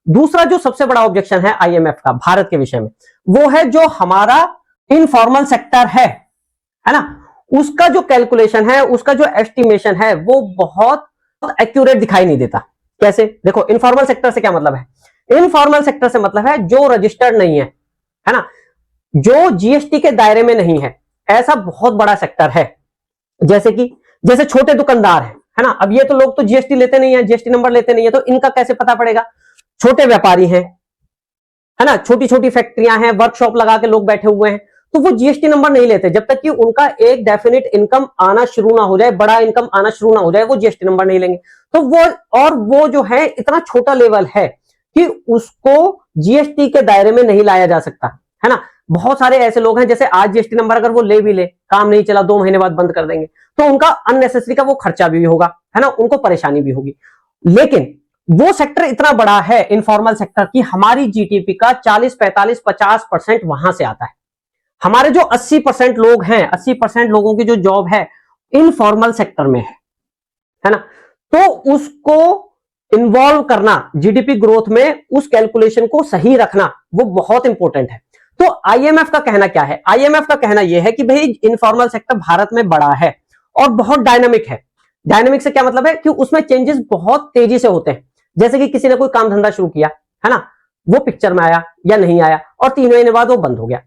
दूसरा जो सबसे बड़ा ऑब्जेक्शन है आईएमएफ का भारत के विषय में, वो है जो हमारा इनफॉर्मल सेक्टर है ना, उसका जो कैलकुलेशन है, उसका जो एस्टिमेशन है, वो बहुत एक्यूरेट दिखाई नहीं देता। कैसे? देखो, इनफॉर्मल सेक्टर से क्या मतलब है? इनफॉर्मल सेक्टर से मतलब है जो रजिस्टर्ड नहीं है ना, जो जीएसटी के दायरे में नहीं है, ऐसा बहुत बड़ा सेक्टर है। जैसे छोटे दुकानदार है ना, अब ये तो लोग तो जीएसटी लेते नहीं है, जीएसटी नंबर लेते नहीं है, तो इनका कैसे पता पड़ेगा? छोटे व्यापारी हैं, है ना, छोटी छोटी फैक्ट्रियां हैं, वर्कशॉप लगा के लोग बैठे हुए हैं, तो वो जीएसटी नंबर नहीं लेते जब तक कि उनका एक डेफिनेट इनकम आना शुरू ना हो जाए, बड़ा इनकम आना शुरू ना हो जाए, वो जीएसटी नंबर नहीं लेंगे। तो वो जो है इतना छोटा लेवल है कि उसको जीएसटी के दायरे में नहीं लाया जा सकता, है ना। बहुत सारे ऐसे लोग हैं, जैसे आज जीएसटी नंबर अगर वो ले भी ले, काम नहीं चला, 2 महीने बाद बंद कर देंगे, तो उनका अननेसेसरी का वो खर्चा भी होगा, है ना, उनको परेशानी भी होगी। लेकिन वो सेक्टर इतना बड़ा है इनफॉर्मल सेक्टर की, हमारी जीडीपी का 40, 45, 50% वहां से आता है। हमारे जो 80% लोग हैं, 80% लोगों की जो जॉब है इनफॉर्मल सेक्टर में है ना, तो उसको इन्वॉल्व करना जीडीपी ग्रोथ में, उस कैलकुलेशन को सही रखना, वो बहुत इंपॉर्टेंट है। तो आईएमएफ का कहना क्या है? आईएमएफ का कहना यह है कि भाई इनफॉर्मल सेक्टर भारत में बड़ा है और बहुत डायनामिक है। डायनामिक से क्या मतलब है? कि उसमें चेंजेस बहुत तेजी से होते हैं। जैसे कि किसी ने कोई काम धंधा शुरू किया, है ना, वो पिक्चर में आया या नहीं आया, और 3 महीने बाद वो बंद हो गया।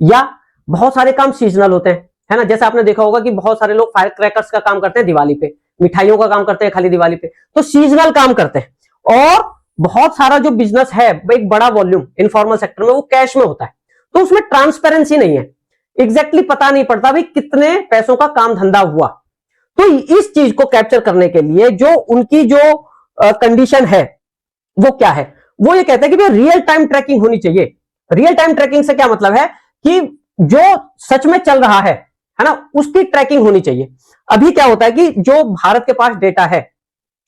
या बहुत सारे काम सीजनल होते हैं, है ना, जैसे आपने देखा होगा कि बहुत सारे लोग फायर क्रैकर्स का काम करते हैं दिवाली पे, मिठाइयों का काम करते हैं खाली दिवाली पे, तो सीजनल काम करते हैं। और बहुत सारा जो बिजनेस है, एक बड़ा वॉल्यूम इनफॉर्मल सेक्टर में, वो कैश में होता है, तो उसमें ट्रांसपेरेंसी नहीं है, एग्जैक्टली पता नहीं पड़ता भाई कितने पैसों का काम धंधा हुआ। तो इस चीज को कैप्चर करने के लिए जो उनकी जो कंडीशन है वो क्या है? वो ये कहते हैं कि भाई रियल टाइम ट्रैकिंग होनी चाहिए। रियल टाइम ट्रैकिंग से क्या मतलब है? कि जो सच में चल रहा है ना, उसकी ट्रैकिंग होनी चाहिए। अभी क्या होता है कि जो भारत के पास डेटा है,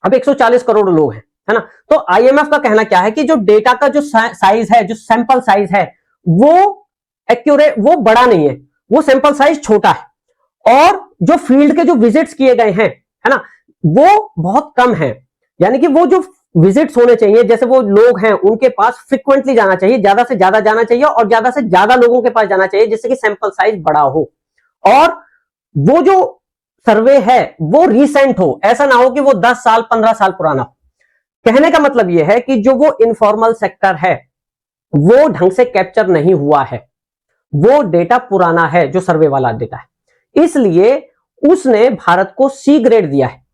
अब 140 करोड़ लोग हैं, है ना, तो आईएमएफ का कहना क्या है कि जो डेटा का जो साइज है, जो सैंपल साइज है, वो एक्यूरेट, वो बड़ा नहीं है, वो सैंपल साइज छोटा है, और जो फील्ड के जो विजिट्स किए गए हैं, है ना, वो बहुत कम है। यानी कि वो जो विजिट्स होने चाहिए, जैसे वो लोग हैं उनके पास फ्रिक्वेंटली जाना चाहिए, ज्यादा से ज्यादा जाना चाहिए, और ज्यादा से ज्यादा लोगों के पास जाना चाहिए, जिससे कि सैंपल साइज बड़ा हो, और वो जो सर्वे है वो रिसेंट हो, ऐसा ना हो कि वो 10 साल 15 साल पुराना हो। कहने का मतलब यह है कि जो वो इनफॉर्मल सेक्टर है वो ढंग से कैप्चर नहीं हुआ है, वो डेटा पुराना है, जो सर्वे वाला डेटा है, इसलिए उसने भारत को सी ग्रेड दिया है।